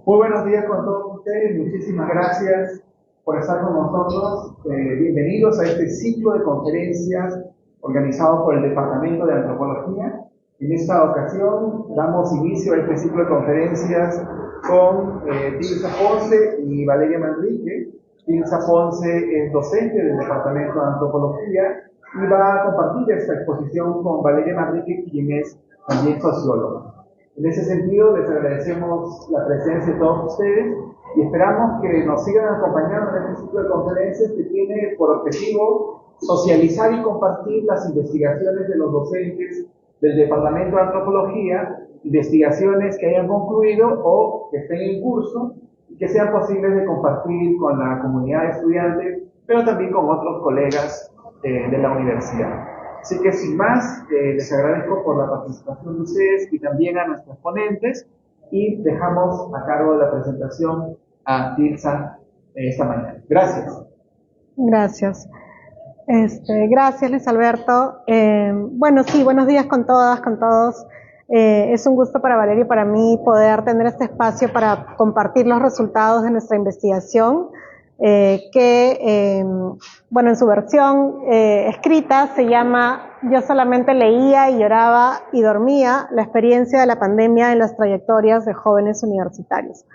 Muy buenos días con todos ustedes, muchísimas gracias por estar con nosotros. Bienvenidos a este ciclo de conferencias organizado por el Departamento de Antropología. En esta ocasión damos inicio a este ciclo de conferencias con Dilsa Ponce y Valeria Manrique. Dilsa Ponce es docente del Departamento de Antropología y va a compartir esta exposición con Valeria Manrique, quien es también socióloga. En ese sentido, les agradecemos la presencia de todos ustedes y esperamos que nos sigan acompañando en este ciclo de conferencias que tiene por objetivo socializar y compartir las investigaciones de los docentes del Departamento de Antropología, investigaciones que hayan concluido o que estén en curso y que sean posibles de compartir con la comunidad de estudiantes, pero también con otros colegas de la universidad. Así que sin más, les agradezco por la participación de ustedes y también a nuestros ponentes y dejamos a cargo de la presentación a Dilsa esta mañana. Gracias. Gracias. Gracias, Luis Alberto. Bueno, sí, buenos días con todas, con todos. Es un gusto para Valeria y para mí poder tener este espacio para compartir los resultados de nuestra investigación. Bueno, en su versión escrita se llama Yo solamente leía y lloraba y dormía, la experiencia de la pandemia en las trayectorias de jóvenes universitarios.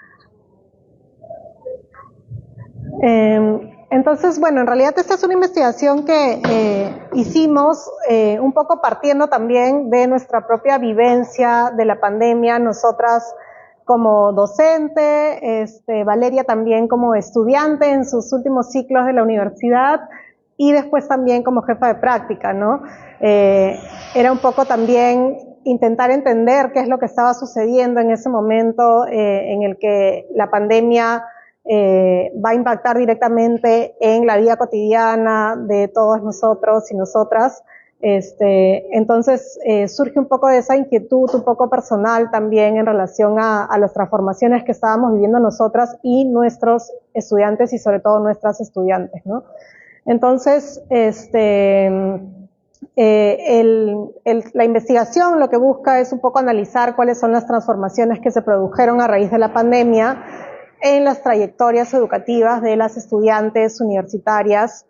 Entonces, bueno, en realidad esta es una investigación que hicimos un poco partiendo también de nuestra propia vivencia de la pandemia, nosotras como docente, Valeria también como estudiante en sus últimos ciclos de la universidad y después también como jefa de práctica, ¿no? Era un poco también intentar entender qué es lo que estaba sucediendo en ese momento en el que la pandemia va a impactar directamente en la vida cotidiana de todos nosotros y nosotras. Entonces surge un poco de esa inquietud un poco personal también en relación a las transformaciones que estábamos viviendo nosotras y nuestros estudiantes y sobre todo nuestras estudiantes, ¿no? Entonces, la investigación lo que busca es un poco analizar cuáles son las transformaciones que se produjeron a raíz de la pandemia en las trayectorias educativas de las estudiantes universitarias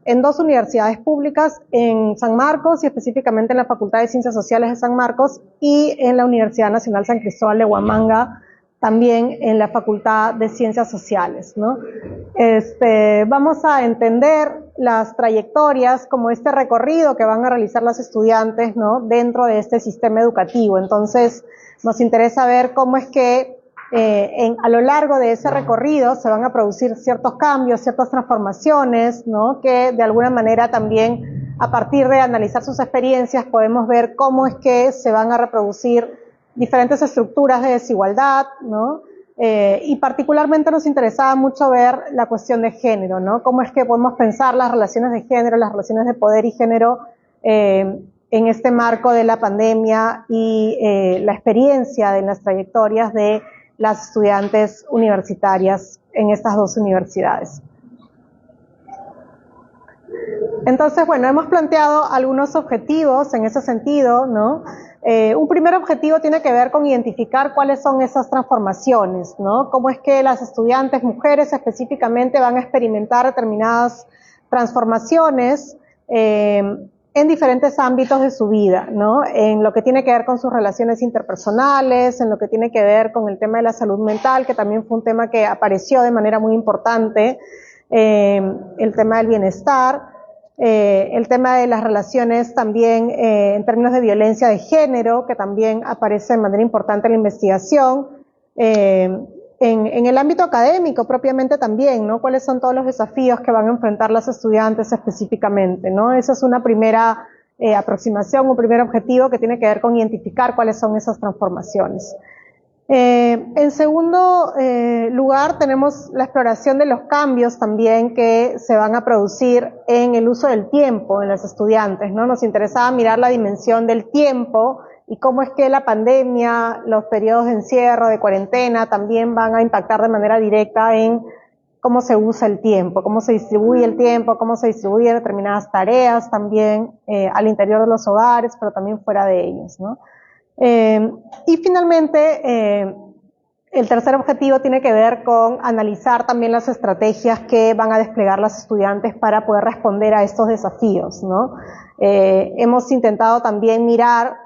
en dos universidades públicas, en San Marcos y específicamente en la Facultad de Ciencias Sociales de San Marcos y en la Universidad Nacional San Cristóbal de Huamanga, también en la Facultad de Ciencias Sociales, ¿no? Vamos a entender las trayectorias como este recorrido que van a realizar los estudiantes, ¿no? Dentro de este sistema educativo. Entonces, nos interesa ver cómo es que a lo largo de ese recorrido se van a producir ciertos cambios, ciertas transformaciones, ¿no? Que de alguna manera también a partir de analizar sus experiencias podemos ver cómo es que se van a reproducir diferentes estructuras de desigualdad, ¿no? Y particularmente nos interesaba mucho ver la cuestión de género, ¿no? Cómo es que podemos pensar las relaciones de género, las relaciones de poder y género en este marco de la pandemia y la experiencia de las trayectorias de las estudiantes universitarias en estas dos universidades. Entonces, bueno, hemos planteado algunos objetivos en ese sentido, ¿no? Un primer objetivo tiene que ver con identificar cuáles son esas transformaciones, ¿no? Cómo es que las estudiantes mujeres específicamente van a experimentar determinadas transformaciones en diferentes ámbitos de su vida, ¿no? En lo que tiene que ver con sus relaciones interpersonales, en lo que tiene que ver con el tema de la salud mental, que también fue un tema que apareció de manera muy importante, el tema del bienestar, el tema de las relaciones también en términos de violencia de género, que también aparece de manera importante en la investigación, en el ámbito académico propiamente también, ¿no? ¿Cuáles son todos los desafíos que van a enfrentar las estudiantes específicamente, ¿no? Esa es una primera aproximación, un primer objetivo que tiene que ver con identificar cuáles son esas transformaciones. En segundo lugar, tenemos la exploración de los cambios también que se van a producir en el uso del tiempo en los estudiantes, ¿no? Nos interesaba mirar la dimensión del tiempo y cómo es que la pandemia, los periodos de encierro, de cuarentena, también van a impactar de manera directa en cómo se usa el tiempo, cómo se distribuye el tiempo, cómo se distribuyen determinadas tareas también al interior de los hogares, pero también fuera de ellos, ¿no? Y finalmente, el tercer objetivo tiene que ver con analizar también las estrategias que van a desplegar los estudiantes para poder responder a estos desafíos, ¿no? Hemos intentado también mirar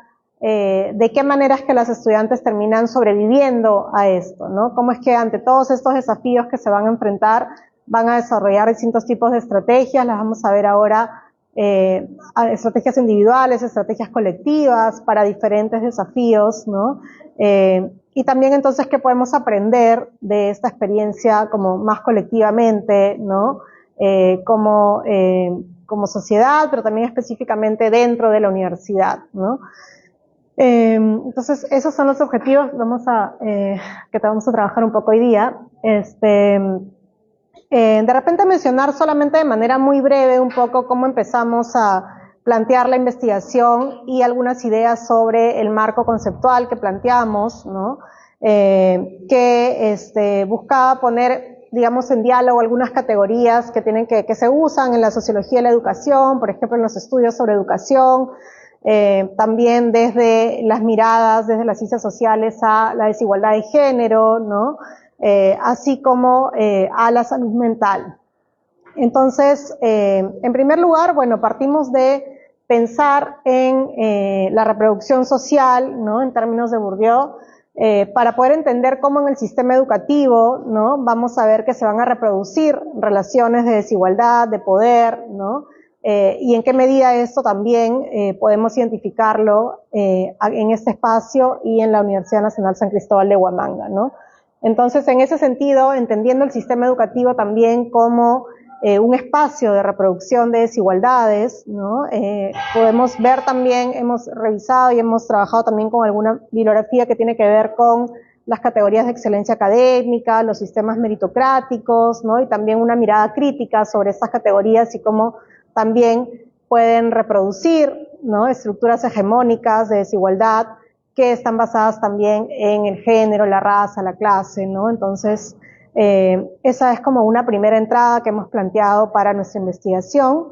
de qué manera es que los estudiantes terminan sobreviviendo a esto, ¿no? Cómo es que ante todos estos desafíos que se van a enfrentar van a desarrollar distintos tipos de estrategias, las vamos a ver ahora, estrategias individuales, estrategias colectivas para diferentes desafíos, ¿no? Y también entonces qué podemos aprender de esta experiencia como más colectivamente, ¿no? Como sociedad, pero también específicamente dentro de la universidad, ¿no? Entonces, esos son los objetivos que vamos a trabajar un poco hoy día. De repente mencionar solamente de manera muy breve un poco cómo empezamos a plantear la investigación y algunas ideas sobre el marco conceptual que planteamos, ¿no? Que buscaba poner, digamos, en diálogo algunas categorías que se usan en la sociología de la educación, por ejemplo, en los estudios sobre educación, también desde las miradas, desde las ciencias sociales a la desigualdad de género, ¿no? Así como a la salud mental. Entonces, en primer lugar, bueno, partimos de pensar en la reproducción social, ¿no? En términos de Bourdieu, para poder entender cómo en el sistema educativo, ¿no? Vamos a ver que se van a reproducir relaciones de desigualdad, de poder, ¿no? Y en qué medida esto también podemos identificarlo en este espacio y en la Universidad Nacional San Cristóbal de Huamanga, ¿no? Entonces, en ese sentido, entendiendo el sistema educativo también como un espacio de reproducción de desigualdades, ¿no? Podemos ver también, hemos revisado y hemos trabajado también con alguna bibliografía que tiene que ver con las categorías de excelencia académica, los sistemas meritocráticos, ¿no? Y también una mirada crítica sobre estas categorías y cómo también pueden reproducir, ¿no? Estructuras hegemónicas de desigualdad que están basadas también en el género, la raza, la clase, ¿no? Entonces, esa es como una primera entrada que hemos planteado para nuestra investigación.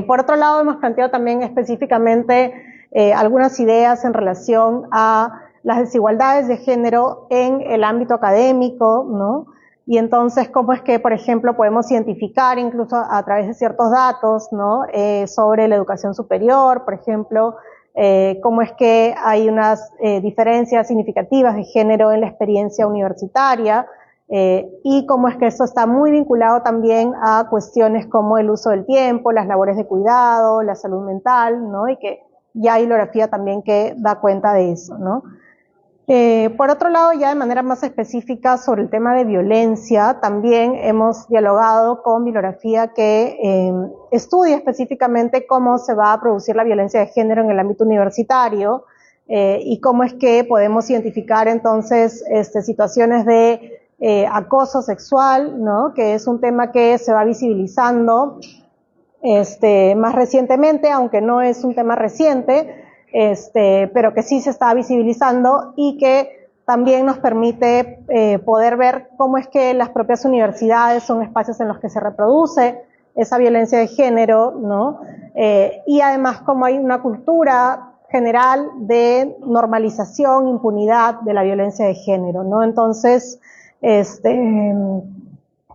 Por otro lado, hemos planteado también específicamente algunas ideas en relación a las desigualdades de género en el ámbito académico, ¿no? Y entonces, cómo es que, por ejemplo, podemos identificar incluso a través de ciertos datos, ¿no? Sobre la educación superior, por ejemplo, cómo es que hay unas diferencias significativas de género en la experiencia universitaria, y cómo es que esto está muy vinculado también a cuestiones como el uso del tiempo, las labores de cuidado, la salud mental, ¿no? Y que ya hay bibliografía también que da cuenta de eso, ¿no? Por otro lado, ya de manera más específica sobre el tema de violencia, también hemos dialogado con bibliografía que estudia específicamente cómo se va a producir la violencia de género en el ámbito universitario, y cómo es que podemos identificar entonces situaciones de acoso sexual, ¿no? Que es un tema que se va visibilizando más recientemente, aunque no es un tema reciente, pero que sí se está visibilizando y que también nos permite poder ver cómo es que las propias universidades son espacios en los que se reproduce esa violencia de género, ¿no? Y además cómo hay una cultura general de normalización, impunidad de la violencia de género, ¿no? Entonces,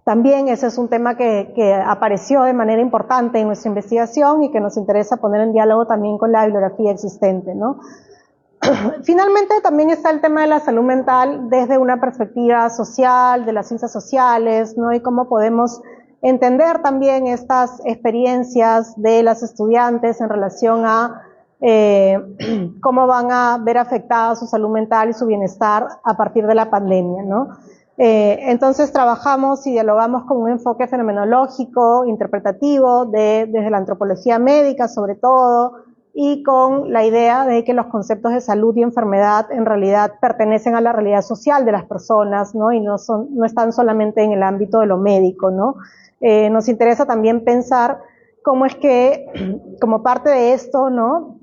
también ese es un tema que apareció de manera importante en nuestra investigación y que nos interesa poner en diálogo también con la bibliografía existente, ¿no? Finalmente, también está el tema de la salud mental desde una perspectiva social, de las ciencias sociales, ¿no? Y cómo podemos entender también estas experiencias de las estudiantes en relación a cómo van a ver afectada su salud mental y su bienestar a partir de la pandemia, ¿no? Entonces trabajamos y dialogamos con un enfoque fenomenológico, interpretativo, desde la antropología médica sobre todo, y con la idea de que los conceptos de salud y enfermedad en realidad pertenecen a la realidad social de las personas, ¿no? Y no están solamente en el ámbito de lo médico, ¿no? Nos interesa también pensar cómo es que, como parte de esto, ¿no?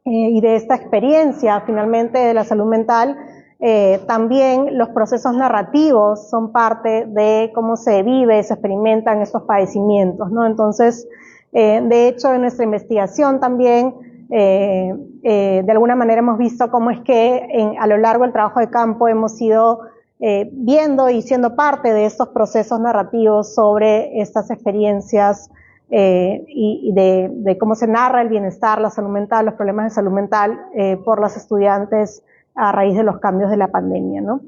Y de esta experiencia finalmente de la salud mental, también los procesos narrativos son parte de cómo se vive, se experimentan estos padecimientos, ¿no? Entonces, de hecho, en nuestra investigación también De alguna manera hemos visto cómo es que a lo largo del trabajo de campo hemos ido viendo y siendo parte de estos procesos narrativos sobre estas experiencias y de cómo se narra el bienestar, la salud mental, los problemas de salud mental por los estudiantes a raíz de los cambios de la pandemia, ¿no?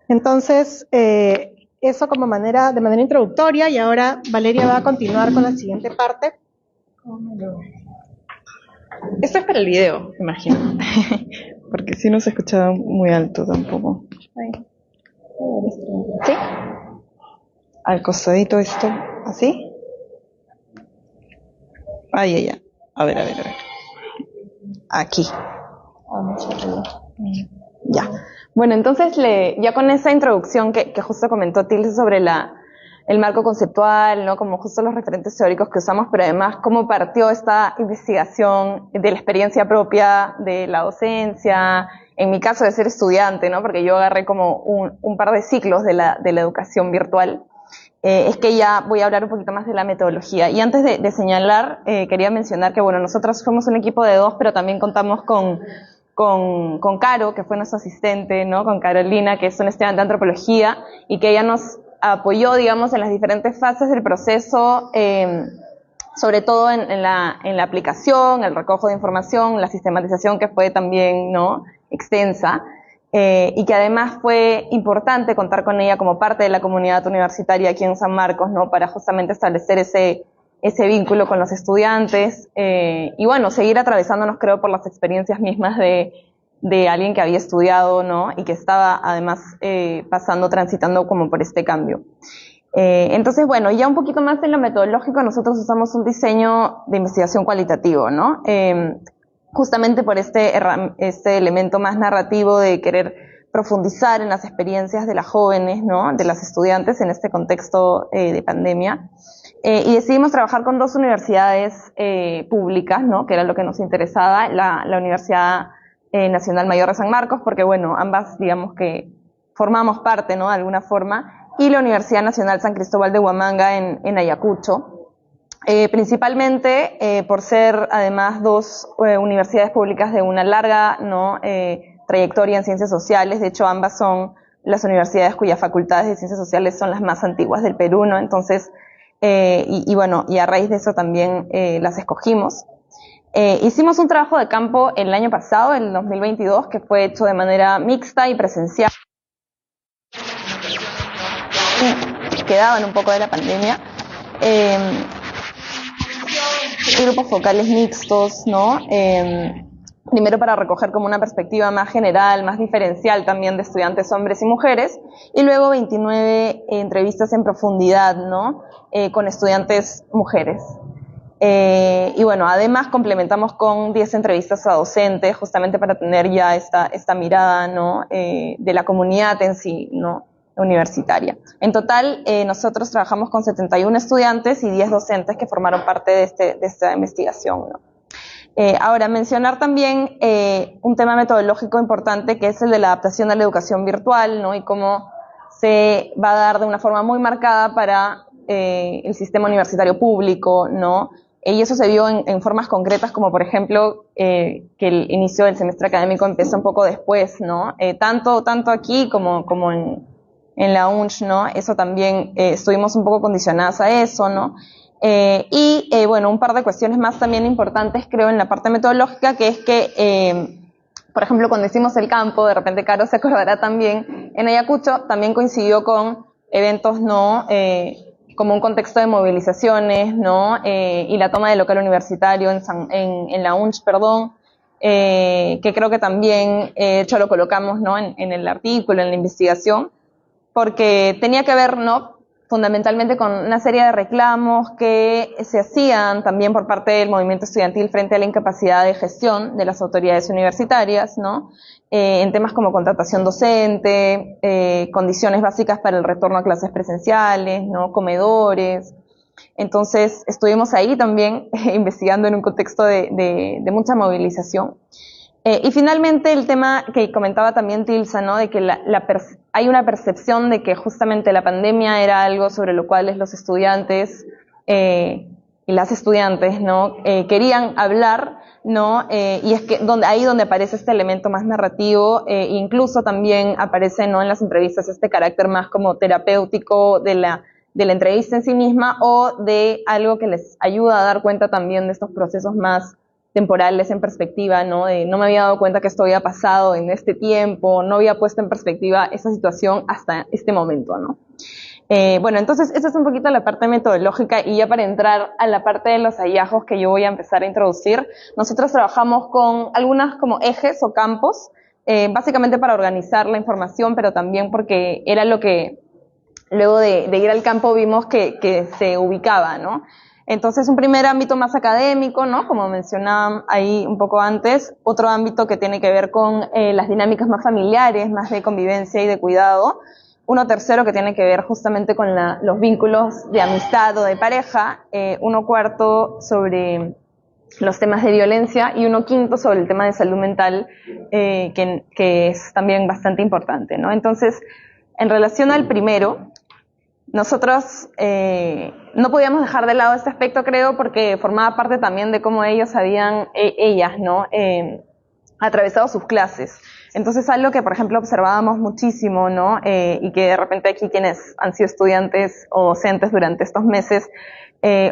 Entonces, eso de manera introductoria, y ahora Valeria va a continuar con la siguiente parte. Esto es para el video, me imagino, porque si no se escuchaba muy alto tampoco. ¿Sí? Al costadito esto, ¿así? Ay. A ver. Aquí. Ya. Bueno, entonces ya con esa introducción que justo comentó Tilsa sobre el marco conceptual, ¿no? Como justo los referentes teóricos que usamos, pero además cómo partió esta investigación de la experiencia propia de la docencia, en mi caso de ser estudiante, ¿no? Porque yo agarré como un par de ciclos de la educación virtual. Es que ya voy a hablar un poquito más de la metodología. Y antes de señalar, quería mencionar que, bueno, nosotros fuimos un equipo de 2, pero también contamos con Caro, que fue nuestra asistente, ¿no? Con Carolina, que es una estudiante de antropología, y que ella nos apoyó, digamos, en las diferentes fases del proceso, sobre todo en la aplicación, el recojo de información, la sistematización, que fue también, ¿no?, extensa, y que además fue importante contar con ella como parte de la comunidad universitaria aquí en San Marcos, ¿no?, para justamente establecer ese vínculo con los estudiantes, y bueno, seguir atravesándonos, creo, por las experiencias mismas de alguien que había estudiado, ¿no?, y que estaba además transitando como por este cambio. Entonces, bueno, ya un poquito más en lo metodológico, nosotros usamos un diseño de investigación cualitativo, ¿no? Justamente por este elemento más narrativo de querer profundizar en las experiencias de las jóvenes, ¿no?, de las estudiantes en este contexto de pandemia. Y decidimos trabajar con 2 universidades públicas, ¿no?, que era lo que nos interesaba, la Universidad Nacional Mayor de San Marcos, porque, bueno, ambas, digamos que formamos parte, ¿no?, de alguna forma, y la Universidad Nacional San Cristóbal de Huamanga en Ayacucho. Principalmente por ser además 2 universidades públicas de una larga, ¿no?, trayectoria en ciencias sociales. De hecho, ambas son las universidades cuyas facultades de ciencias sociales son las más antiguas del Perú, ¿no? Entonces, bueno, y a raíz de eso también las escogimos. Hicimos un trabajo de campo el año pasado, el 2022, que fue hecho de manera mixta y presencial. Quedaban un poco de la pandemia. Grupos focales mixtos, ¿no? Primero para recoger como una perspectiva más general, más diferencial también de estudiantes hombres y mujeres, y luego 29 entrevistas en profundidad, ¿no?, con estudiantes mujeres. Y bueno, además complementamos con 10 entrevistas a docentes, justamente para tener ya esta mirada, ¿no?, de la comunidad en sí, ¿no?, universitaria. En total, nosotros trabajamos con 71 estudiantes y 10 docentes que formaron parte de esta investigación, ¿no? Ahora, mencionar también un tema metodológico importante, que es el de la adaptación a la educación virtual, ¿no?, y cómo se va a dar de una forma muy marcada para el sistema universitario público, ¿no? Y eso se vio en formas concretas, como por ejemplo que el inicio del semestre académico empezó un poco después, ¿no? Tanto aquí como en la UNCH, ¿no? Eso también estuvimos un poco condicionadas a eso, ¿no? Bueno, un par de cuestiones más también importantes, creo, en la parte metodológica, que es que, por ejemplo, cuando hicimos el campo, de repente Caro se acordará también, en Ayacucho también coincidió con eventos, ¿no?, como un contexto de movilizaciones, ¿no?, y la toma del local universitario en la UNCH, perdón, que creo que también, de hecho lo colocamos, ¿no?, en el artículo, en la investigación, porque tenía que ver, ¿no?, fundamentalmente con una serie de reclamos que se hacían también por parte del movimiento estudiantil frente a la incapacidad de gestión de las autoridades universitarias, ¿no?, en temas como contratación docente, condiciones básicas para el retorno a clases presenciales, ¿no?, comedores. Entonces, estuvimos ahí también investigando en un contexto de mucha movilización. Y finalmente el tema que comentaba también Tilsa, ¿no?, de que hay una percepción de que justamente la pandemia era algo sobre lo cual los estudiantes y las estudiantes, ¿no?, querían hablar, ¿no? Y es que ahí donde aparece este elemento más narrativo, incluso también aparece, ¿no?, en las entrevistas este carácter más como terapéutico de la entrevista en sí misma, o de algo que les ayuda a dar cuenta también de estos procesos más temporales en perspectiva, ¿no? No me había dado cuenta que esto había pasado en este tiempo, no había puesto en perspectiva esa situación hasta este momento, ¿no? Bueno, entonces esa es un poquito la parte metodológica, y ya para entrar a la parte de los hallazgos que yo voy a empezar a introducir, nosotros trabajamos con algunas como ejes o campos, básicamente para organizar la información, pero también porque era lo que luego de ir al campo vimos que se ubicaba, ¿no? Entonces, un primer ámbito más académico, ¿no?, como mencionaba ahí un poco antes. Otro ámbito que tiene que ver con las dinámicas más familiares, más de convivencia y de cuidado. Uno tercero que tiene que ver justamente con los vínculos de amistad o de pareja. Uno cuarto sobre los temas de violencia, y uno quinto sobre el tema de salud mental, que es también bastante importante, ¿no? Entonces, en relación al primero, nosotros no podíamos dejar de lado este aspecto, creo, porque formaba parte también de cómo ellas, ¿no?, atravesado sus clases. Entonces, algo que, por ejemplo, observábamos muchísimo, ¿no?, y que de repente aquí quienes han sido estudiantes o docentes durante estos meses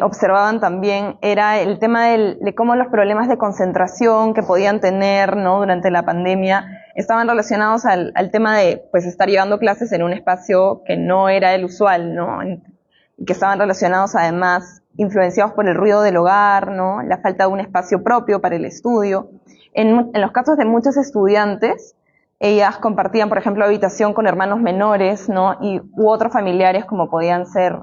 observaban también, era el tema de cómo los problemas de concentración que podían tener, ¿no?, durante la pandemia estaban relacionados al tema de, pues, estar llevando clases en un espacio que no era el usual, ¿no?, y que estaban relacionados además, influenciados por el ruido del hogar, ¿no?, la falta de un espacio propio para el estudio. En los casos de muchos estudiantes, ellas compartían, por ejemplo, habitación con hermanos menores, ¿no?, u otros familiares, como podían ser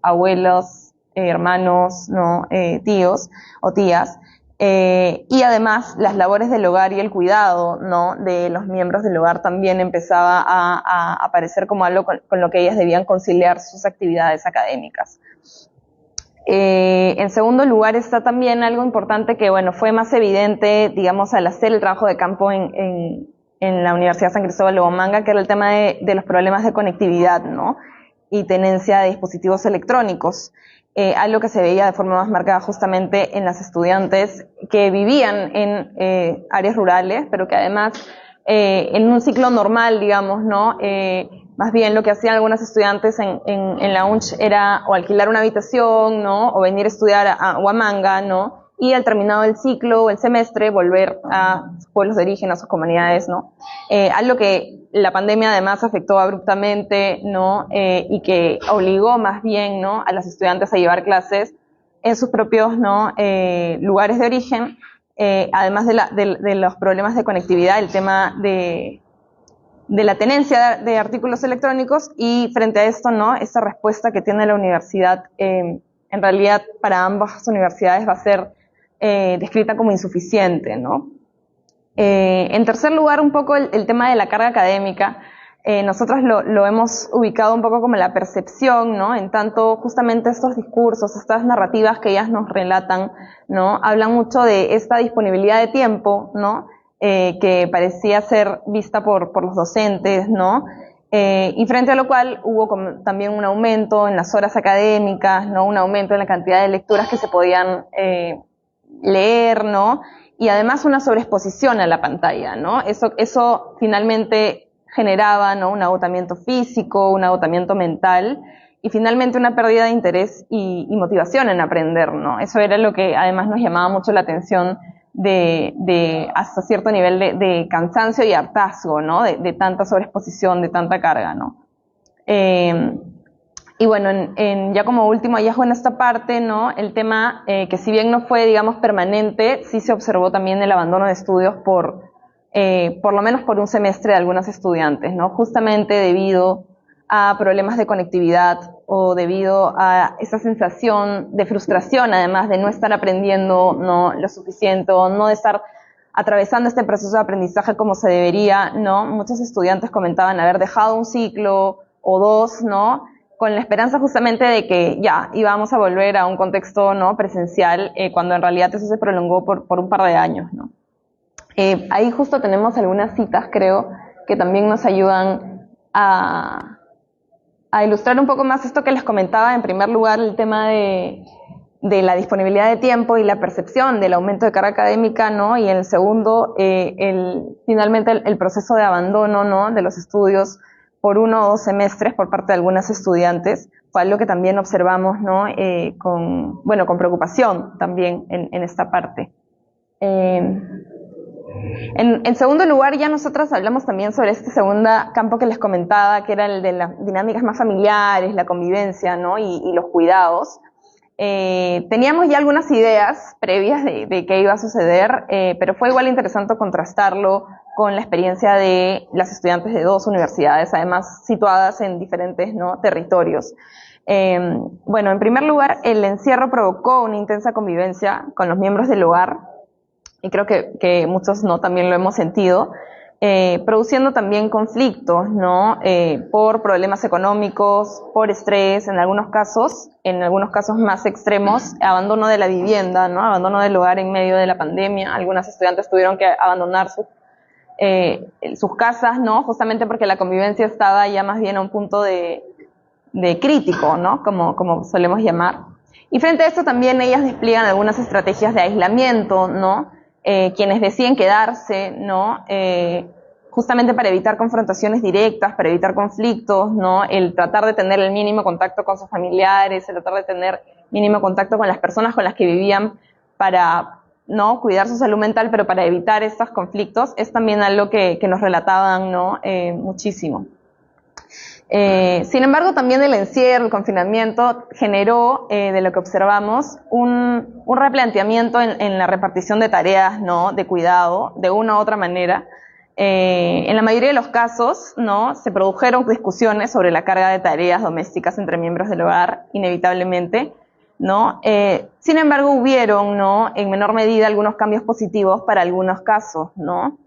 abuelos, hermanos, ¿no?, tíos o tías. Y además las labores del hogar y el cuidado, ¿no?, de los miembros del hogar también empezaba a aparecer como algo con lo que ellas debían conciliar sus actividades académicas. En segundo lugar está también algo importante que, bueno, fue más evidente, digamos, al hacer el trabajo de campo en la Universidad San Cristóbal de Huamanga, que era el tema de los problemas de conectividad, ¿no?, y tenencia de dispositivos electrónicos. Algo que se veía de forma más marcada justamente en las estudiantes que vivían en áreas rurales, pero que además en un ciclo normal, digamos, ¿no?, más bien lo que hacían algunos estudiantes en la UNCH era o alquilar una habitación, ¿no?, o venir a estudiar a Huamanga, ¿no?, y al terminado el ciclo o el semestre volver a sus pueblos de origen, a sus comunidades, ¿no? Algo que la pandemia además afectó abruptamente, ¿no?, y que obligó más bien, ¿no?, a las estudiantes a llevar clases en sus propios, ¿no?, lugares de origen, además de los problemas de conectividad, el tema de la tenencia de artículos electrónicos, y frente a esto, ¿no?, esta respuesta que tiene la universidad, en realidad para ambas universidades va a ser descrita como insuficiente, ¿no? En tercer lugar, un poco el tema de la carga académica. Nosotros lo hemos ubicado un poco como la percepción, ¿no?, en tanto justamente estos discursos, estas narrativas que ellas nos relatan, ¿no?, hablan mucho de esta disponibilidad de tiempo, ¿no?, que parecía ser vista por los docentes, ¿no?, y frente a lo cual hubo también un aumento en las horas académicas, ¿no?, un aumento en la cantidad de lecturas que se podían leer, ¿no?, y además una sobreexposición a la pantalla, ¿no? Eso finalmente generaba, ¿no?, un agotamiento físico, un agotamiento mental, y finalmente una pérdida de interés y motivación en aprender, ¿no? Eso era lo que además nos llamaba mucho la atención, de hasta cierto nivel de cansancio y hartazgo, ¿no?, de tanta sobreexposición, de tanta carga, ¿no? Y bueno, ya como último hallazgo en esta parte, ¿no?, el tema que si bien no fue, digamos, permanente, sí se observó también el abandono de estudios por lo menos por un semestre de algunos estudiantes, ¿no?, justamente debido a problemas de conectividad o debido a esa sensación de frustración, además de no estar aprendiendo, ¿no?, lo suficiente, o no de estar atravesando este proceso de aprendizaje como se debería, ¿no? Muchos estudiantes comentaban haber dejado un ciclo o dos, ¿no?, con la esperanza justamente de que ya íbamos a volver a un contexto, ¿no?, presencial, cuando en realidad eso se prolongó por un par de años, ¿no? Ahí justo tenemos algunas citas, creo, que también nos ayudan a ilustrar un poco más esto que les comentaba. En primer lugar, el tema de de la disponibilidad de tiempo y la percepción del aumento de carga académica, ¿no? Y en el segundo, finalmente el proceso de abandono, ¿no? De los estudios por 1 o 2 semestres por parte de algunas estudiantes, fue algo que también observamos, ¿no? Con preocupación también en esta parte. En segundo lugar, ya nosotras hablamos también sobre este segundo campo que les comentaba, que era el de las dinámicas más familiares, la convivencia, ¿no? Y los cuidados. Teníamos ya algunas ideas previas de qué iba a suceder, pero fue igual interesante contrastarlo con la experiencia de las estudiantes de 2 universidades, además situadas en diferentes, ¿no? territorios. En primer lugar, el encierro provocó una intensa convivencia con los miembros del hogar, y creo que muchos, ¿no? también lo hemos sentido, produciendo también conflictos, ¿no? Por problemas económicos, por estrés, en algunos casos más extremos, abandono de la vivienda, ¿no? Abandono del hogar en medio de la pandemia. Algunas estudiantes tuvieron que abandonar sus casas, ¿no? Justamente porque la convivencia estaba ya más bien a un punto de crítico, ¿no? Como solemos llamar. Y frente a esto también ellas despliegan algunas estrategias de aislamiento, ¿no? Quienes deciden quedarse, ¿no? Justamente para evitar confrontaciones directas, para evitar conflictos, ¿no? El tratar de tener el mínimo contacto con sus familiares, el tratar de tener mínimo contacto con las personas con las que vivían para, ¿no? cuidar su salud mental, pero para evitar estos conflictos, es también algo que nos relataban, ¿no? Muchísimo. Sin embargo, también el encierro, el confinamiento, generó, de lo que observamos, un replanteamiento en la repartición de tareas, ¿no? de cuidado, de una u otra manera. En la mayoría de los casos, ¿no? se produjeron discusiones sobre la carga de tareas domésticas entre miembros del hogar, inevitablemente, ¿no? Sin embargo, hubieron, ¿no? en menor medida algunos cambios positivos para algunos casos, ¿no?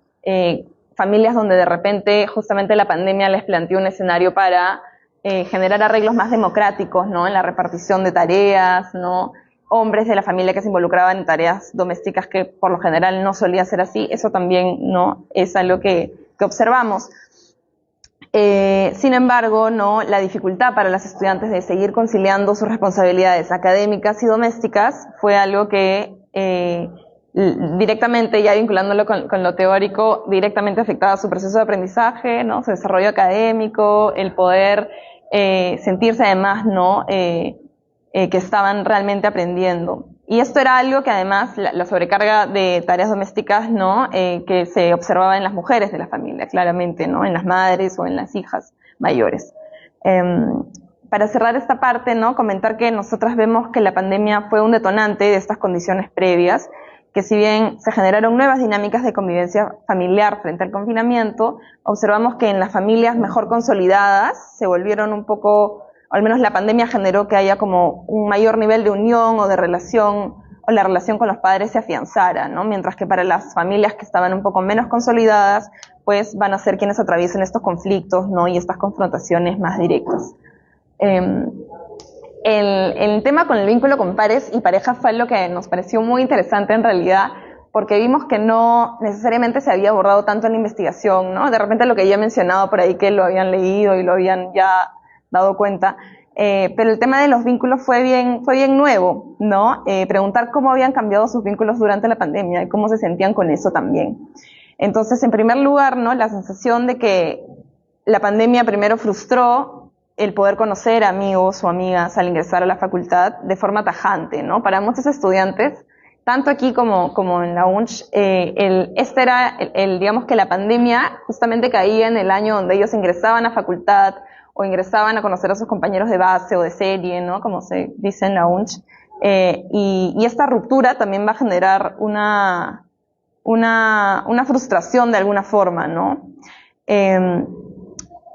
Familias donde de repente justamente la pandemia les planteó un escenario para generar arreglos más democráticos, ¿no? en la repartición de tareas, ¿no? Hombres de la familia que se involucraban en tareas domésticas que por lo general no solía ser así, eso también, ¿no? es algo que observamos. Sin embargo, ¿no? la dificultad para las estudiantes de seguir conciliando sus responsabilidades académicas y domésticas fue algo que directamente, ya vinculándolo con lo teórico, directamente afectaba su proceso de aprendizaje, ¿no? su desarrollo académico, el poder sentirse además, ¿no? Que estaban realmente aprendiendo. Y esto era algo que además, la sobrecarga de tareas domésticas, ¿no? Que se observaba en las mujeres de la familia, claramente, ¿no? en las madres o en las hijas mayores. Para cerrar esta parte, ¿no? comentar que nosotras vemos que la pandemia fue un detonante de estas condiciones previas, que si bien se generaron nuevas dinámicas de convivencia familiar frente al confinamiento, observamos que en las familias mejor consolidadas se volvieron un poco, al menos la pandemia generó que haya como un mayor nivel de unión o de relación, o la relación con los padres se afianzara, ¿no? Mientras que para las familias que estaban un poco menos consolidadas, pues van a ser quienes atraviesen estos conflictos, ¿no? y estas confrontaciones más directas. El tema con el vínculo con pares y parejas fue lo que nos pareció muy interesante en realidad, porque vimos que no necesariamente se había abordado tanto en la investigación, ¿no? De repente lo que ya he mencionado por ahí, que lo habían leído y lo habían ya dado cuenta, pero el tema de los vínculos fue bien nuevo, ¿no? Preguntar cómo habían cambiado sus vínculos durante la pandemia y cómo se sentían con eso también. Entonces, en primer lugar, ¿no? la sensación de que la pandemia primero frustró el poder conocer amigos o amigas al ingresar a la facultad de forma tajante, ¿no? Para muchos estudiantes, tanto aquí como en la UNCH, digamos que la pandemia justamente caía en el año donde ellos ingresaban a facultad o ingresaban a conocer a sus compañeros de base o de serie, ¿no? Como se dice en la UNCH. Y esta ruptura también va a generar una frustración de alguna forma, ¿no?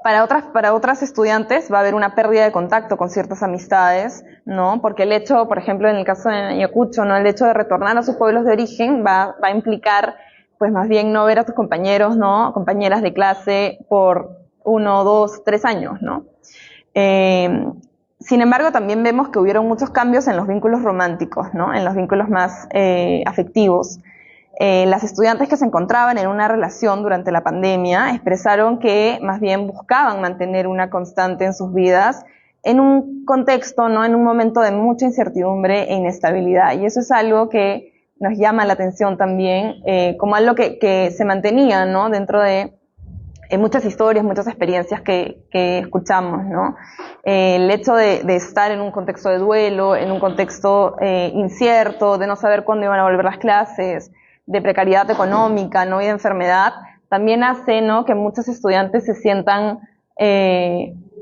Para otras estudiantes va a haber una pérdida de contacto con ciertas amistades, ¿no? Porque el hecho, por ejemplo, en el caso de Ayacucho, ¿no? El hecho de retornar a sus pueblos de origen va a implicar, pues más bien no ver a tus compañeros, ¿no? Compañeras de clase por 1, 2, 3 años, ¿no? Sin embargo, también vemos que hubieron muchos cambios en los vínculos románticos, ¿no? En los vínculos más afectivos. Las estudiantes que se encontraban en una relación durante la pandemia expresaron que más bien buscaban mantener una constante en sus vidas en un contexto, ¿no? En un momento de mucha incertidumbre e inestabilidad. Y eso es algo que nos llama la atención también, como algo que se mantenía, ¿no? Dentro de muchas historias, muchas experiencias que escuchamos, ¿no? El hecho de estar en un contexto de duelo, en un contexto incierto, de no saber cuándo iban a volver las clases, de precariedad económica, ¿no? Y de enfermedad, también hace, ¿no? Que muchos estudiantes se sientan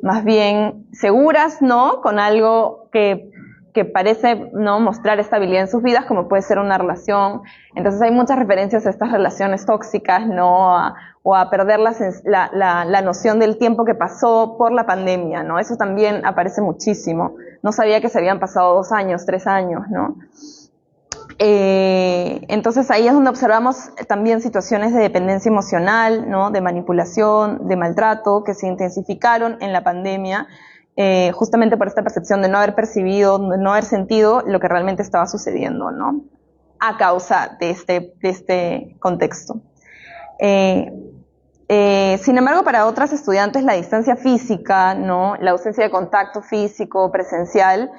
más bien seguras, ¿no? Con algo que parece, ¿no? Mostrar estabilidad en sus vidas, como puede ser una relación. Entonces hay muchas referencias a estas relaciones tóxicas, ¿no? O a perder la noción del tiempo que pasó por la pandemia, ¿no? Eso también aparece muchísimo. No sabía que se habían pasado 2 años, 3 años, ¿no? Entonces ahí es donde observamos también situaciones de dependencia emocional, ¿no? De manipulación, de maltrato, que se intensificaron en la pandemia, justamente por esta percepción de no haber percibido, de no haber sentido lo que realmente estaba sucediendo, ¿no? A causa de este contexto. Sin embargo, para otras estudiantes la distancia física, ¿no? La ausencia de contacto físico, presencial,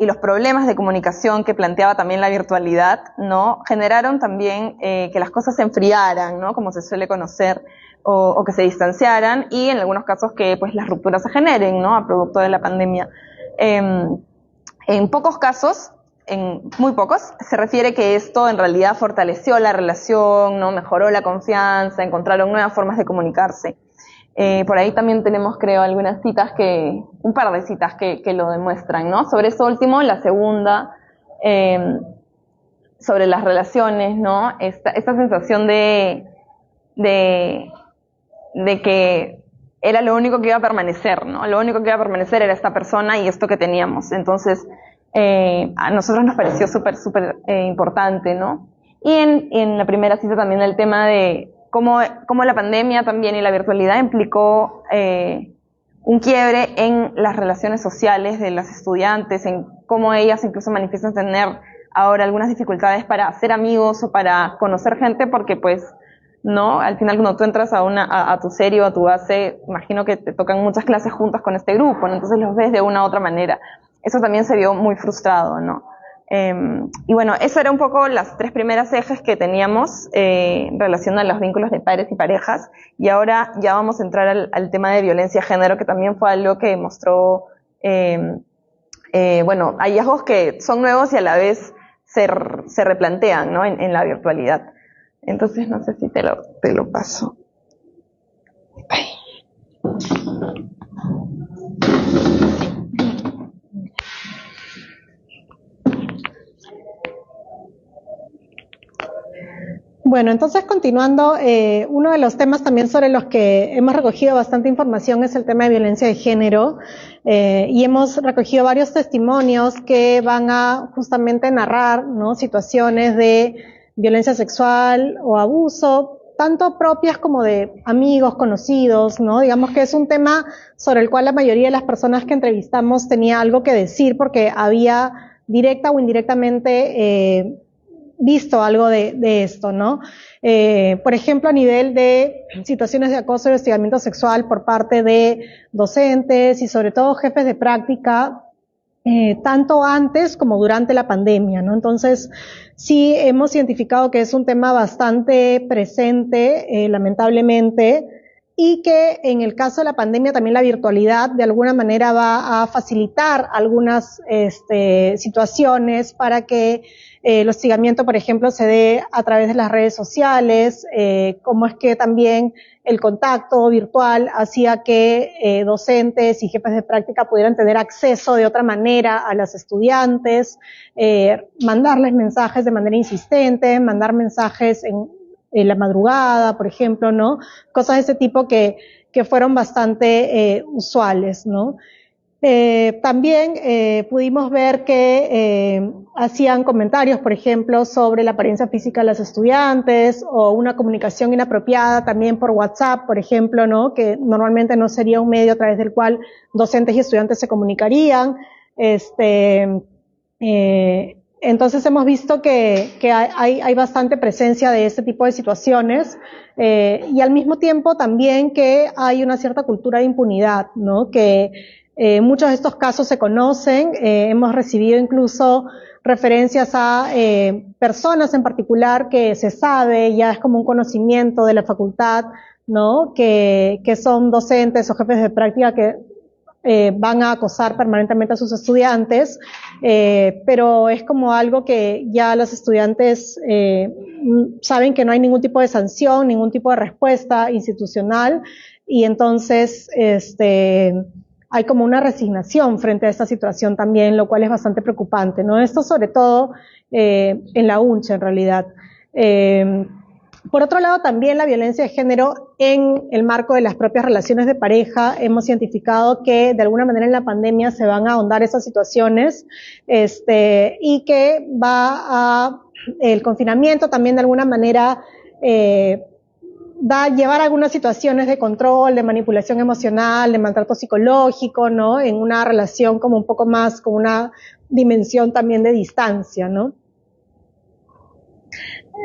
y los problemas de comunicación que planteaba también la virtualidad, ¿no? Generaron también que las cosas se enfriaran, ¿no? Como se suele conocer, o que se distanciaran, y en algunos casos que pues las rupturas se generen, ¿no? A producto de la pandemia. En pocos casos, en muy pocos, se refiere que esto en realidad fortaleció la relación, ¿no? Mejoró la confianza, encontraron nuevas formas de comunicarse. Por ahí también tenemos, creo, algunas citas un par de citas que lo demuestran, ¿no? Sobre eso último, la segunda, sobre las relaciones, ¿no? Esta sensación de que era lo único que iba a permanecer, ¿no? Lo único que iba a permanecer era esta persona y esto que teníamos. Entonces, a nosotros nos pareció súper importante, ¿no? Y en la primera cita también el tema de cómo la pandemia también y la virtualidad implicó un quiebre en las relaciones sociales de las estudiantes, en cómo ellas incluso manifiestan tener ahora algunas dificultades para hacer amigos o para conocer gente, porque pues, ¿no? Al final cuando tú entras a tu serie o a tu base, imagino que te tocan muchas clases juntas con este grupo, ¿no? Entonces los ves de una u otra manera. Eso también se vio muy frustrado, ¿no? Y bueno, eso era un poco las 3 primeras ejes que teníamos en relación a los vínculos de padres y parejas, y ahora ya vamos a entrar al tema de violencia de género, que también fue algo que mostró, bueno, hallazgos que son nuevos y a la vez se replantean, ¿no? En la virtualidad. Entonces no sé si te lo paso. Ay. Bueno, entonces continuando, uno de los temas también sobre los que hemos recogido bastante información es el tema de violencia de género, y hemos recogido varios testimonios que van a justamente narrar, ¿no? Situaciones de violencia sexual o abuso, tanto propias como de amigos, conocidos, ¿no? Digamos que es un tema sobre el cual la mayoría de las personas que entrevistamos tenía algo que decir porque había directa o indirectamente visto algo de esto, ¿no? Por ejemplo, a nivel de situaciones de acoso y hostigamiento sexual por parte de docentes y sobre todo jefes de práctica, tanto antes como durante la pandemia, ¿no? Entonces, sí hemos identificado que es un tema bastante presente, lamentablemente, y que en el caso de la pandemia también la virtualidad de alguna manera va a facilitar algunas situaciones para que el hostigamiento, por ejemplo, se dé a través de las redes sociales, cómo es que también el contacto virtual hacía que docentes y jefes de práctica pudieran tener acceso de otra manera a las estudiantes, mandarles mensajes de manera insistente, mandar mensajes en la madrugada, por ejemplo, ¿no? Cosas de ese tipo que fueron bastante usuales, ¿no? También pudimos ver que hacían comentarios, por ejemplo, sobre la apariencia física de las estudiantes o una comunicación inapropiada también por WhatsApp, por ejemplo, ¿no? Que normalmente no sería un medio a través del cual docentes y estudiantes se comunicarían. Entonces hemos visto que hay bastante presencia de este tipo de situaciones y al mismo tiempo también que hay una cierta cultura de impunidad, ¿no? Que Muchos de estos casos se conocen, hemos recibido incluso referencias a personas en particular que se sabe, ya es como un conocimiento de la facultad, ¿no? Que son docentes o jefes de práctica que van a acosar permanentemente a sus estudiantes, pero es como algo que ya los estudiantes saben que no hay ningún tipo de sanción, ningún tipo de respuesta institucional, y entonces hay como una resignación frente a esta situación también, lo cual es bastante preocupante, ¿no? Esto sobre todo en la UNCHE en realidad. Por otro lado, también la violencia de género en el marco de las propias relaciones de pareja. Hemos identificado que de alguna manera en la pandemia se van a ahondar esas situaciones y que el confinamiento también de alguna manera va a llevar a algunas situaciones de control, de manipulación emocional, de maltrato psicológico, ¿no? En una relación como un poco más, con una dimensión también de distancia, ¿no?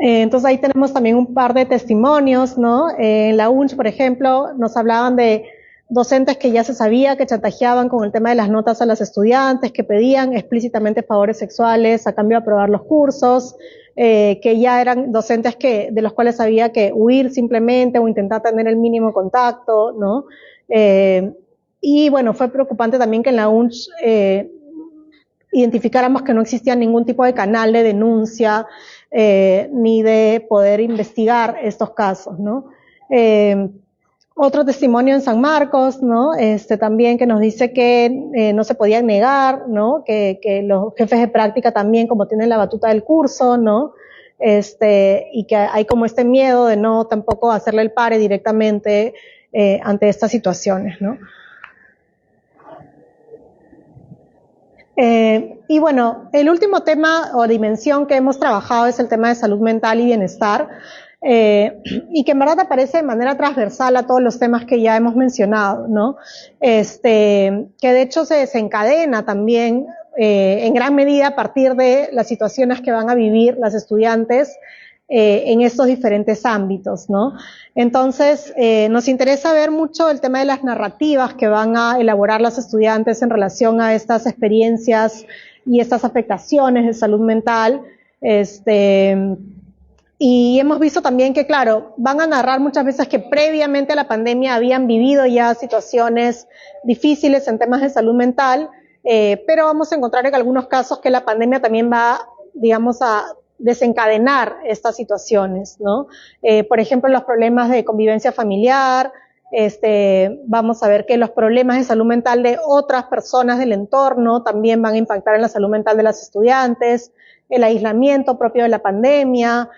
Entonces ahí tenemos también un par de testimonios, ¿no? En la UNCH, por ejemplo, nos hablaban de docentes que ya se sabía que chantajeaban con el tema de las notas a las estudiantes, que pedían explícitamente favores sexuales a cambio de aprobar los cursos, que ya eran docentes de los cuales había que huir simplemente o intentar tener el mínimo contacto, ¿no? Y bueno, fue preocupante también que en la UNCH identificáramos que no existía ningún tipo de canal de denuncia ni de poder investigar estos casos, ¿no? Otro testimonio en San Marcos, ¿no? También que nos dice que no se podían negar, ¿no? Que los jefes de práctica también, como tienen la batuta del curso, ¿no? Y que hay como este miedo de no tampoco hacerle el pare directamente ante estas situaciones, ¿no? Y bueno, el último tema o dimensión que hemos trabajado es el tema de salud mental y bienestar, y que en verdad aparece de manera transversal a todos los temas que ya hemos mencionado, ¿no? Que de hecho se desencadena también en gran medida a partir de las situaciones que van a vivir las estudiantes en estos diferentes ámbitos, ¿no? Entonces, nos interesa ver mucho el tema de las narrativas que van a elaborar las estudiantes en relación a estas experiencias y estas afectaciones de salud mental. Y hemos visto también que, claro, van a narrar muchas veces que previamente a la pandemia habían vivido ya situaciones difíciles en temas de salud mental, pero vamos a encontrar en algunos casos que la pandemia también va, digamos, a desencadenar estas situaciones, ¿no? Por ejemplo, los problemas de convivencia familiar, vamos a ver que los problemas de salud mental de otras personas del entorno también van a impactar en la salud mental de las estudiantes, el aislamiento propio de la pandemia,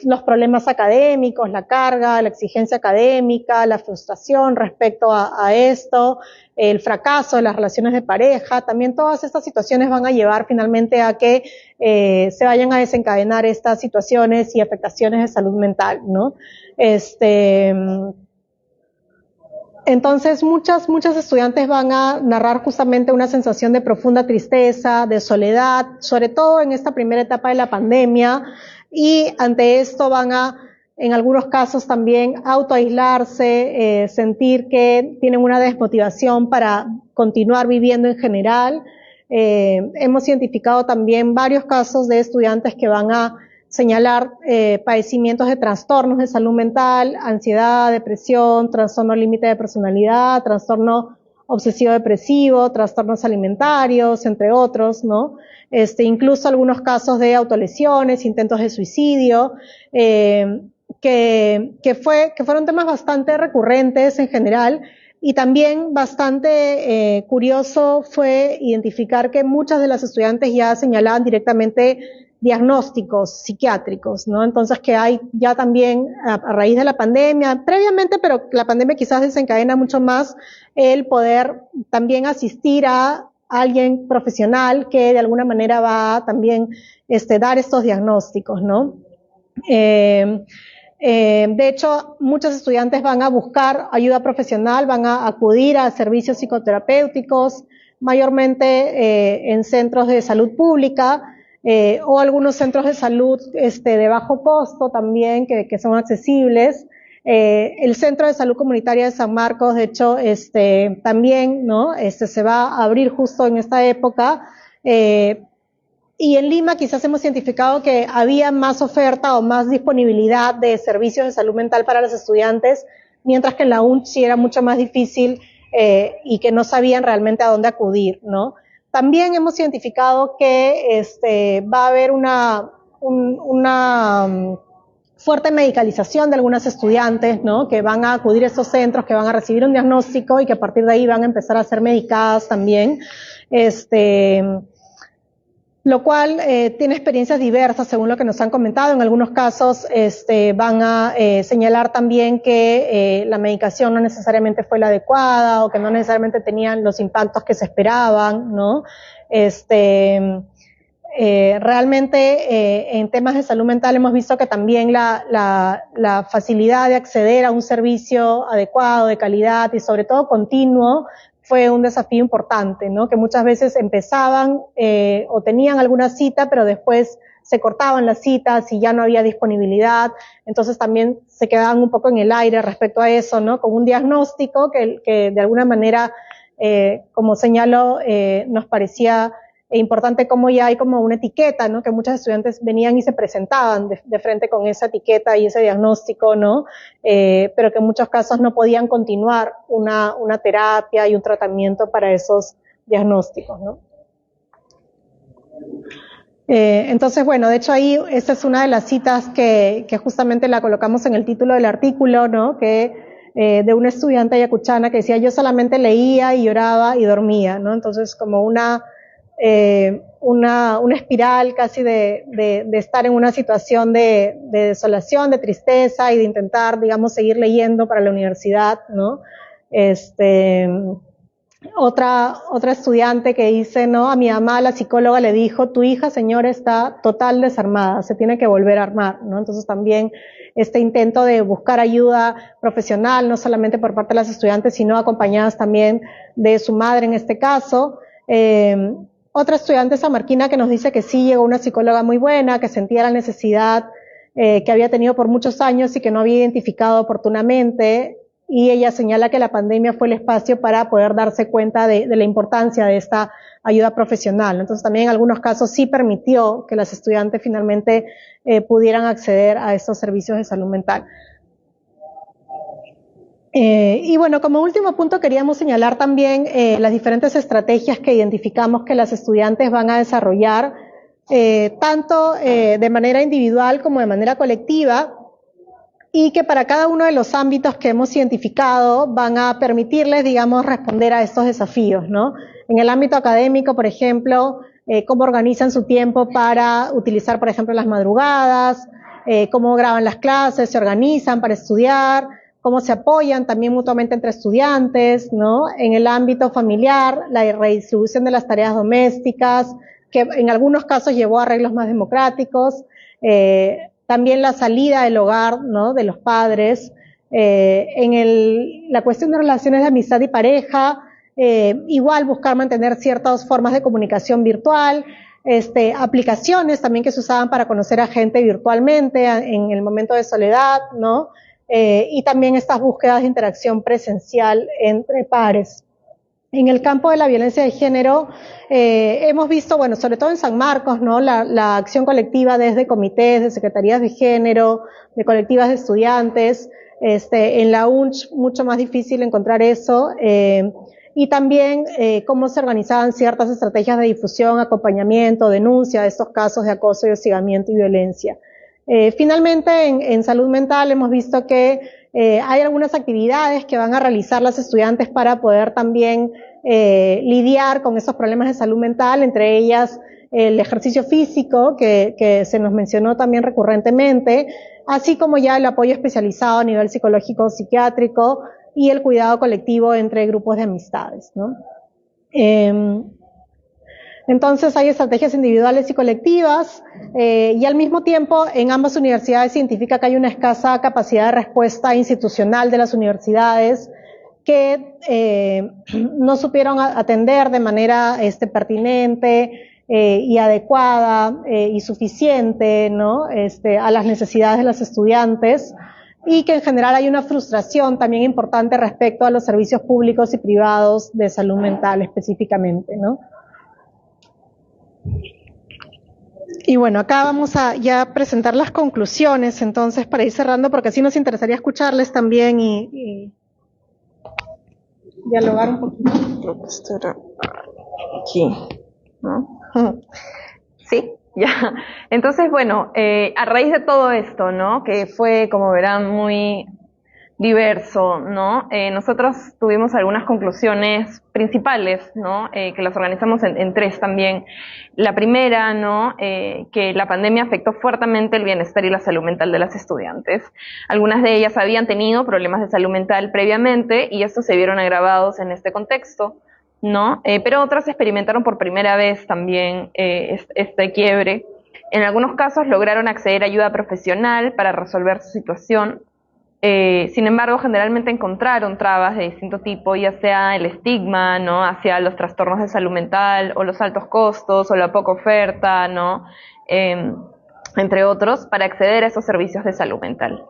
los problemas académicos, la carga, la exigencia académica, la frustración respecto a esto, el fracaso de las relaciones de pareja, también todas estas situaciones van a llevar finalmente a que se vayan a desencadenar estas situaciones y afectaciones de salud mental, ¿no? Entonces muchas estudiantes van a narrar justamente una sensación de profunda tristeza, de soledad, sobre todo en esta primera etapa de la pandemia, y ante esto van a, en algunos casos también, autoaislarse, sentir que tienen una desmotivación para continuar viviendo en general. Hemos identificado también varios casos de estudiantes que van a señalar padecimientos de trastornos de salud mental, ansiedad, depresión, trastorno límite de personalidad, trastorno obsesivo-depresivo, trastornos alimentarios, entre otros, ¿no? Incluso algunos casos de autolesiones, intentos de suicidio, que fueron temas bastante recurrentes en general, y también bastante curioso fue identificar que muchas de las estudiantes ya señalaban directamente diagnósticos psiquiátricos, ¿no? Entonces que hay ya también a raíz de la pandemia, previamente, pero la pandemia quizás desencadena mucho más el poder también asistir a alguien profesional que de alguna manera va a también dar estos diagnósticos, ¿no? De hecho, muchos estudiantes van a buscar ayuda profesional, van a acudir a servicios psicoterapéuticos, mayormente en centros de salud pública, o algunos centros de salud de bajo costo también, que son accesibles, El Centro de Salud Comunitaria de San Marcos, de hecho, también, ¿no? Se va a abrir justo en esta época. Y en Lima quizás hemos identificado que había más oferta o más disponibilidad de servicios de salud mental para los estudiantes, mientras que en la UNCH sí era mucho más difícil y que no sabían realmente a dónde acudir, ¿no? También hemos identificado que va a haber una fuerte medicalización de algunos estudiantes, ¿no? Que van a acudir a estos centros, que van a recibir un diagnóstico y que a partir de ahí van a empezar a ser medicadas también. Lo cual tiene experiencias diversas según lo que nos han comentado. En algunos casos van a señalar también que la medicación no necesariamente fue la adecuada o que no necesariamente tenían los impactos que se esperaban, ¿no? Realmente en temas de salud mental hemos visto que también la facilidad de acceder a un servicio adecuado, de calidad y sobre todo continuo fue un desafío importante, ¿no? Que muchas veces empezaban o tenían alguna cita, pero después se cortaban las citas y ya no había disponibilidad, entonces también se quedaban un poco en el aire respecto a eso, ¿no? Con un diagnóstico que de alguna manera, como señalo, nos parecía importante como ya hay como una etiqueta, ¿no? Que muchos estudiantes venían y se presentaban de frente con esa etiqueta y ese diagnóstico, ¿no? Pero que en muchos casos no podían continuar una terapia y un tratamiento para esos diagnósticos, ¿no? Entonces, bueno, de hecho ahí esta es una de las citas que justamente la colocamos en el título del artículo, ¿no? Que de una estudiante ayacuchana que decía: yo solamente leía y lloraba y dormía, ¿no? Entonces como una espiral casi de estar en una situación de desolación, de tristeza y de intentar, digamos, seguir leyendo para la universidad, ¿no? Otra estudiante que dice, ¿no? A mi mamá, la psicóloga, le dijo: tu hija, señora, está total desarmada, se tiene que volver a armar, ¿no? Entonces también este intento de buscar ayuda profesional, no solamente por parte de las estudiantes, sino acompañadas también de su madre en este caso. Otra estudiante sanmarquina que nos dice que sí llegó una psicóloga muy buena, que sentía la necesidad que había tenido por muchos años y que no había identificado oportunamente, y ella señala que la pandemia fue el espacio para poder darse cuenta de la importancia de esta ayuda profesional. Entonces también en algunos casos sí permitió que las estudiantes finalmente pudieran acceder a estos servicios de salud mental. Y bueno, como último punto queríamos señalar también las diferentes estrategias que identificamos que las estudiantes van a desarrollar, tanto de manera individual como de manera colectiva, y que para cada uno de los ámbitos que hemos identificado van a permitirles, digamos, responder a estos desafíos, ¿no? En el ámbito académico, por ejemplo, cómo organizan su tiempo para utilizar, por ejemplo, las madrugadas, cómo graban las clases, se organizan para estudiar, cómo se apoyan también mutuamente entre estudiantes, ¿no? En el ámbito familiar, la redistribución de las tareas domésticas, que en algunos casos llevó a arreglos más democráticos, también la salida del hogar, ¿no? De los padres, la cuestión de relaciones de amistad y pareja, igual buscar mantener ciertas formas de comunicación virtual, aplicaciones también que se usaban para conocer a gente virtualmente en el momento de soledad, ¿no? Y también estas búsquedas de interacción presencial entre pares. En el campo de la violencia de género, hemos visto, bueno, sobre todo en San Marcos, ¿no? La acción colectiva desde comités, de secretarías de género, de colectivas de estudiantes. En la UNCH, mucho más difícil encontrar eso. Y también cómo se organizaban ciertas estrategias de difusión, acompañamiento, denuncia de estos casos de acoso y hostigamiento y violencia. Finalmente, en salud mental hemos visto que hay algunas actividades que van a realizar las estudiantes para poder también lidiar con esos problemas de salud mental, entre ellas el ejercicio físico, que se nos mencionó también recurrentemente, así como ya el apoyo especializado a nivel psicológico, psiquiátrico y el cuidado colectivo entre grupos de amistades, ¿no? Entonces hay estrategias individuales y colectivas y al mismo tiempo en ambas universidades se identifica que hay una escasa capacidad de respuesta institucional de las universidades que no supieron atender de manera pertinente y adecuada y suficiente, ¿no? A las necesidades de las estudiantes. y que en general hay una frustración también importante respecto a los servicios públicos y privados de salud mental específicamente, ¿no? Y bueno, acá vamos a ya presentar las conclusiones, entonces, para ir cerrando, porque así nos interesaría escucharles también y dialogar un poquito. Creo que esto era aquí, ¿no? Sí, ya. Entonces, bueno, a raíz de todo esto, ¿no? Que fue, como verán, muy diverso, ¿no? Nosotros tuvimos algunas conclusiones principales, ¿no? Que las organizamos en tres también. La primera, ¿no? Que la pandemia afectó fuertemente el bienestar y la salud mental de las estudiantes. Algunas de ellas habían tenido problemas de salud mental previamente y estos se vieron agravados en este contexto, ¿no? Pero otras experimentaron por primera vez también este quiebre. En algunos casos lograron acceder a ayuda profesional para resolver su situación. Sin embargo, generalmente encontraron trabas de distinto tipo, ya sea el estigma, ¿no? Hacia los trastornos de salud mental, o los altos costos, o la poca oferta, ¿no? Entre otros, para acceder a esos servicios de salud mental.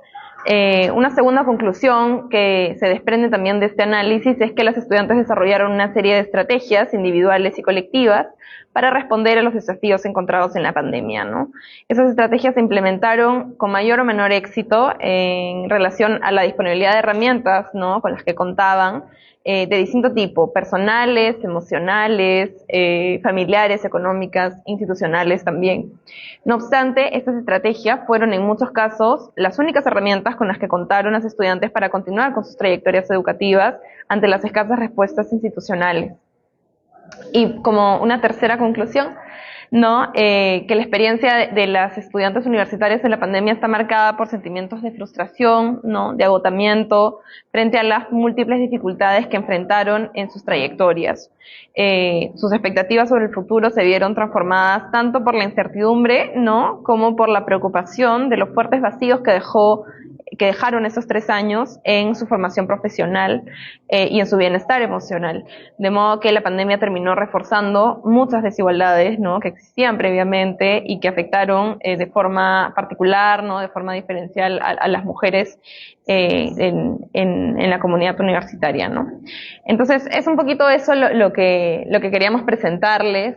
Una segunda conclusión que se desprende también de este análisis es que las estudiantes desarrollaron una serie de estrategias individuales y colectivas para responder a los desafíos encontrados en la pandemia, ¿no? Esas estrategias se implementaron con mayor o menor éxito en relación a la disponibilidad de herramientas, ¿no? Con las que contaban, de distinto tipo, personales, emocionales, familiares, económicas, institucionales también. No obstante, estas estrategias fueron en muchos casos las únicas herramientas con las que contaron las estudiantes para continuar con sus trayectorias educativas ante las escasas respuestas institucionales. Y como una tercera conclusión, ¿no? Que la experiencia de las estudiantes universitarias en la pandemia está marcada por sentimientos de frustración, ¿no? De agotamiento frente a las múltiples dificultades que enfrentaron en sus trayectorias. Sus expectativas sobre el futuro se vieron transformadas tanto por la incertidumbre, ¿no? Como por la preocupación de los fuertes vacíos que dejaron esos 3 años en su formación profesional y en su bienestar emocional. De modo que la pandemia terminó reforzando muchas desigualdades, ¿no? Que existían previamente y que afectaron de forma particular, ¿no? De forma diferencial a las mujeres en la comunidad universitaria, ¿no? Entonces, es un poquito eso lo que queríamos presentarles.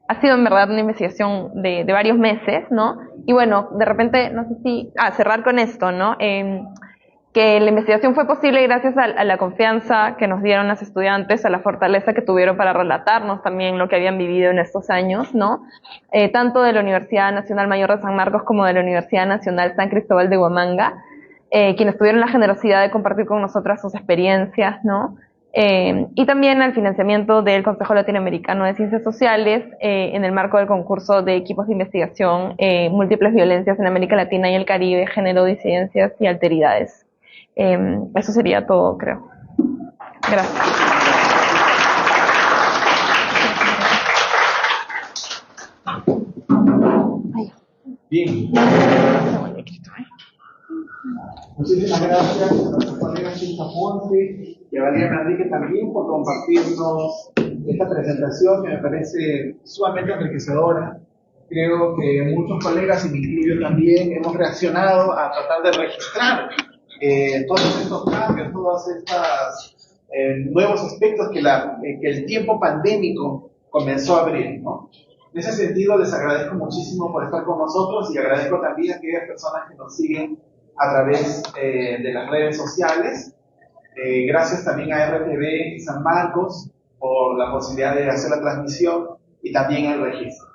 Ha sido en verdad una investigación de varios meses, ¿no? Y bueno, de repente, no sé si, cerrar con esto, ¿no? Que la investigación fue posible gracias a la confianza que nos dieron las estudiantes, a la fortaleza que tuvieron para relatarnos también lo que habían vivido en estos años, ¿no? Tanto de la Universidad Nacional Mayor de San Marcos como de la Universidad Nacional San Cristóbal de Huamanga, quienes tuvieron la generosidad de compartir con nosotras sus experiencias, ¿no? Y también al financiamiento del Consejo Latinoamericano de Ciencias Sociales en el marco del concurso de equipos de investigación múltiples violencias en América Latina y el Caribe, género, disidencias y alteridades. Eso sería todo, creo. Gracias. Bien. Muchísimas gracias a nuestros colegas Cinta Ponce y a Valeria Manrique también por compartirnos esta presentación que me parece sumamente enriquecedora. Creo que muchos colegas, y me incluyo también, hemos reaccionado a tratar de registrar todos estos cambios, todos estos nuevos aspectos que el tiempo pandémico comenzó a abrir, ¿no? En ese sentido, les agradezco muchísimo por estar con nosotros y agradezco también a aquellas personas que nos siguen a través de las redes sociales. Gracias también a RTV San Marcos por la posibilidad de hacer la transmisión y también el registro.